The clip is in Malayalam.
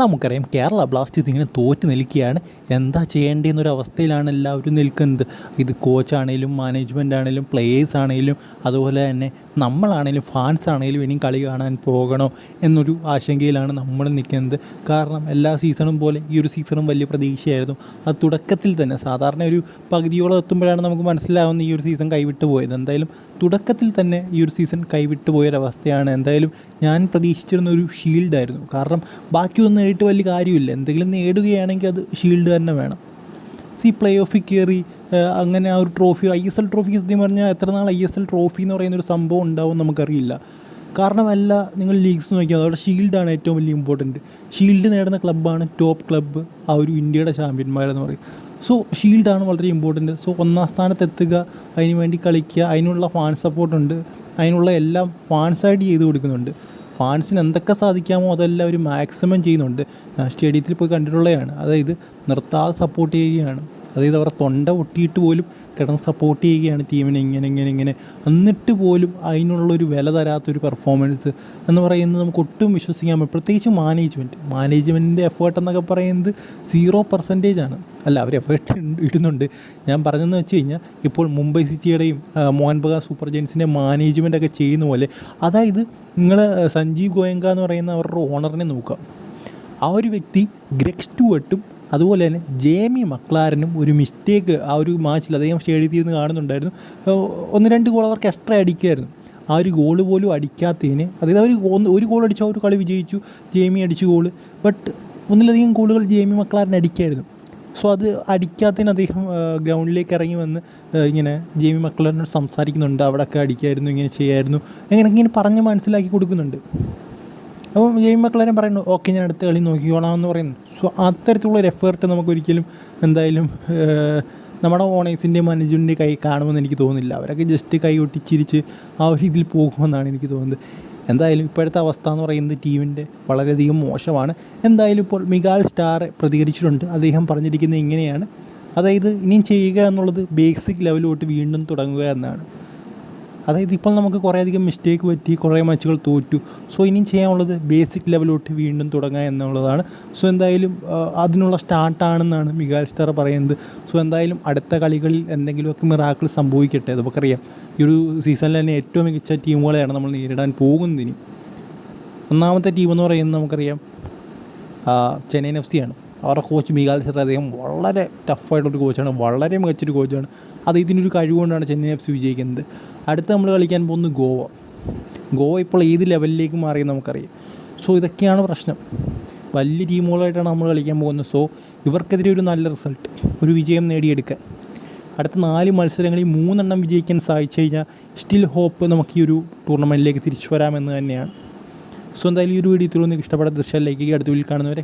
നമുക്കറിയാം കേരള ബ്ലാസ്റ്റേഴ്സ് ഇങ്ങനെ തോറ്റ് നിൽക്കുകയാണ്. എന്താ ചെയ്യേണ്ടതെന്നൊരവസ്ഥയിലാണ് എല്ലാവരും നിൽക്കുന്നത്. ഇത് കോച്ചാണേലും മാനേജ്മെൻ്റ് ആണേലും പ്ലേയേഴ്സ് ആണേലും അതുപോലെ തന്നെ നമ്മളാണേലും ഫാൻസ് ആണേലും ഇനിയും കളി കാണാൻ പോകണോ എന്നൊരു ആശങ്കയിലാണ് നമ്മൾ നിൽക്കുന്നത്. കാരണം എല്ലാ സീസണും പോലെ ഈ ഒരു സീസണും വലിയ പ്രതീക്ഷയായിരുന്നു. അത് തുടക്കത്തിൽ തന്നെ സാധാരണ ഒരു പകുതിയോളം എത്തുമ്പോഴാണ് നമുക്ക് മനസ്സിലാവുന്നത് ഈ ഒരു സീസൺ കൈവിട്ട് പോയത്. എന്തായാലും തുടക്കത്തിൽ തന്നെ ഈ ഒരു സീസൺ കൈവിട്ട് പോയൊരവസ്ഥയാണ്. എന്തായാലും ഞാൻ പ്രതീക്ഷിച്ചിരുന്ന ഒരു ഷീൽഡായിരുന്നു. കാരണം ബാക്കിയൊന്നും നേടിയിട്ട് വലിയ കാര്യമില്ല. എന്തെങ്കിലും നേടുകയാണെങ്കിൽ അത് ഷീൽഡ് തന്നെ വേണം. പ്ലേ ഓഫിൽ കയറി അങ്ങനെ ആ ഒരു ട്രോഫി ISL ട്രോഫി സത്യം പറഞ്ഞാൽ എത്ര നാൾ ISL ട്രോഫി എന്ന് പറയുന്നൊരു സംഭവം ഉണ്ടാവും നമുക്കറിയില്ല. കാരണം നിങ്ങൾ ലീഗ്സ് നോക്കിയാൽ അവിടെ ഷീൽഡാണ് ഏറ്റവും വലിയ ഇമ്പോർട്ടൻറ്റ്. ഷീൽഡ് നേടുന്ന ക്ലബ്ബാണ് ടോപ്പ് ക്ലബ്ബ്, ആ ഒരു ഇന്ത്യയുടെ ചാമ്പ്യന്മാരെന്ന് പറയും. ഷീൽഡാണ് വളരെ ഇമ്പോർട്ടൻറ്റ്. ഒന്നാം സ്ഥാനത്തെത്തുക, അതിന് വേണ്ടി കളിക്കുക, അതിനുള്ള ഫാൻ സപ്പോർട്ടുണ്ട്, അതിനുള്ള എല്ലാം ഫാൻസായിട്ട് ചെയ്ത് കൊടുക്കുന്നുണ്ട്. ഫാൻസിന് എന്തൊക്കെ സാധിക്കാമോ അതെല്ലാം ഒരു മാക്സിമം ചെയ്യുന്നുണ്ട്. ഞാൻ സ്റ്റേഡിയത്തിൽ പോയി കണ്ടിട്ടുള്ളതാണ്. അതായത് നിർത്താതെ സപ്പോർട്ട് ചെയ്യുകയാണ്. അതായത് അവരുടെ തൊണ്ട പൊട്ടിയിട്ട് പോലും കിടന്ന് സപ്പോർട്ട് ചെയ്യുകയാണ് ടീമിനെ ഇങ്ങനെ. എന്നിട്ട് പോലും അതിനുള്ളൊരു വില തരാത്തൊരു പെർഫോമൻസ് എന്ന് പറയുന്നത് നമുക്ക് ഒട്ടും വിശ്വസിക്കാൻ പറ്റും. പ്രത്യേകിച്ച് മാനേജ്മെൻറ്റിൻ്റെ എഫേർട്ട് എന്നൊക്കെ പറയുന്നത് 0% ആണ്. അല്ല, അവർ എഫേർട്ട് ഇടുന്നുണ്ട്. ഞാൻ പറഞ്ഞതെന്ന് വെച്ച് കഴിഞ്ഞാൽ ഇപ്പോൾ മുംബൈ സിറ്റിയുടെയും മോഹൻ ബഗാൻ സൂപ്പർ ജയൻസിൻ്റെ മാനേജ്മെൻറ്റൊക്കെ ചെയ്യുന്ന പോലെ, അതായത് നിങ്ങൾ സഞ്ജീവ് ഗോയങ്ക എന്ന് പറയുന്ന അവരുടെ ഓണറിനെ നോക്കുക. ആ ഒരു വ്യക്തി ഗ്രെഗ് സ്റ്റുവർട്ടും അതുപോലെ തന്നെ ജേമി മക്ലാരനും ഒരു മിസ്റ്റേക്ക് ആ ഒരു മാച്ചിൽ അദ്ദേഹം സ്റ്റേഡിയത്തിൽ നിന്ന് കാണുന്നുണ്ടായിരുന്നു. 1-2 ഗോൾ അവർക്ക് എക്സ്ട്രാ അടിക്കുമായിരുന്നു. ആ ഒരു ഗോള് പോലും അടിക്കാത്തതിന്, അതായത് അവർ ഒരു ഗോൾ അടിച്ചു, ഒരു കളി വിജയിച്ചു, ജേമി അടിച്ചു ഗോള്. ബട്ട് ഒന്നിലധികം ഗോളുകൾ ജേമി മക്ലാരൻ അടിക്കായിരുന്നു. അത് അടിക്കാത്തതിന് അദ്ദേഹം ഗ്രൗണ്ടിലേക്ക് ഇറങ്ങി വന്ന് ഇങ്ങനെ ജേമി മക്ലാരനോട് സംസാരിക്കുന്നുണ്ട്. അവിടെയൊക്കെ അടിക്കായിരുന്നു, ഇങ്ങനെ ചെയ്യായിരുന്നു, ഇങ്ങനെ പറഞ്ഞ് മനസ്സിലാക്കി കൊടുക്കുന്നുണ്ട്. അപ്പം ജെയിം മക്ലാരൻ പറയുന്നു, ഓക്കെ ഞാൻ അടുത്ത കളി നോക്കിക്കോളാം എന്ന് പറയുന്നു. അത്തരത്തിലുള്ളൊരു എഫേർട്ട് നമുക്കൊരിക്കലും എന്തായാലും നമ്മുടെ ഓണേഴ്സിൻ്റെ മാനേജ്മെൻറ്റിൻ്റെ കൈ കാണുമെന്ന് എനിക്ക് തോന്നുന്നില്ല. അവരൊക്കെ ജസ്റ്റ് കൈ ഒട്ടിച്ചിരിച്ച് ആ ഒരു ഇതിൽ പോകുമെന്നാണ് എനിക്ക് തോന്നുന്നത്. എന്തായാലും ഇപ്പോഴത്തെ അവസ്ഥ എന്ന് പറയുന്നത് ടീമിൻ്റെ വളരെയധികം മോശമാണ്. എന്തായാലും ഇപ്പോൾ മിഗാൽ സ്റ്റാർ പ്രതികരിച്ചിട്ടുണ്ട്. അദ്ദേഹം പറഞ്ഞിരിക്കുന്നത് ഇങ്ങനെയാണ്, അതായത് ഇനിയും ചെയ്യുക എന്നുള്ളത് ബേസിക് ലെവലോട്ട് വീണ്ടും തുടങ്ങുക എന്നാണ്. അതായത് ഇപ്പോൾ നമുക്ക് കുറേയധികം മിസ്റ്റേക്ക് പറ്റി, കുറേ മാച്ചുകൾ തോറ്റു. ഇനിയും ചെയ്യാനുള്ളത് ബേസിക് ലെവലോട്ട് വീണ്ടും തുടങ്ങുക എന്നുള്ളതാണ്. എന്തായാലും അതിനുള്ള സ്റ്റാർട്ടാണെന്നാണ് മിഗാൽ സ്റ്റാർ പറയുന്നത്. എന്തായാലും അടുത്ത കളികളിൽ എന്തെങ്കിലുമൊക്കെ മിറാക്കിൾ സംഭവിക്കട്ടെ. അത് നമുക്കറിയാം, ഈ ഒരു സീസണിൽ തന്നെ ഏറ്റവും മികച്ച ടീമുകളെയാണ് നമ്മൾ നേരിടാൻ പോകുന്നതിന്. ഒന്നാമത്തെ ടീമെന്ന് പറയുന്നത് നമുക്കറിയാം ചെന്നൈയിൻ FC ആണ്. അവരുടെ കോച്ച് മിഗാൽ സ്റ്റാർ, അദ്ദേഹം വളരെ ടഫായിട്ടുള്ളൊരു കോച്ചാണ്, വളരെ മികച്ചൊരു കോച്ചാണ്. ഇതിനൊരു കഴിവുകൊണ്ടാണ് ചെന്നൈയിൻ FC വിജയിക്കുന്നത്. അടുത്ത് നമ്മൾ കളിക്കാൻ പോകുന്നത് ഗോവ ഇപ്പോൾ ഏത് ലെവലിലേക്ക് മാറിയെന്ന് നമുക്കറിയാം. ഇതൊക്കെയാണ് പ്രശ്നം. വലിയ ടീമുകളായിട്ടാണ് നമ്മൾ കളിക്കാൻ പോകുന്നത്. ഇവർക്കെതിരെ ഒരു നല്ല റിസൾട്ട്, ഒരു വിജയം നേടിയെടുക്കാൻ അടുത്ത 4 മത്സരങ്ങളിൽ 3 വിജയിക്കാൻ സാധിച്ചു കഴിഞ്ഞാൽ സ്റ്റിൽ ഹോപ്പ് നമുക്ക് ഈ ഒരു ടൂർണമെൻറ്റിലേക്ക് തിരിച്ചു വരാമെന്ന് തന്നെയാണ്. എന്തായാലും ഈ ഒരു വീഡിയോ നിങ്ങൾക്ക് ഇഷ്ടപ്പെട്ട ദൃശ്യം ലൈക്ക് ചെയ്യുക. അടുത്ത വീഡിയോയിൽ കാണുന്നവരെ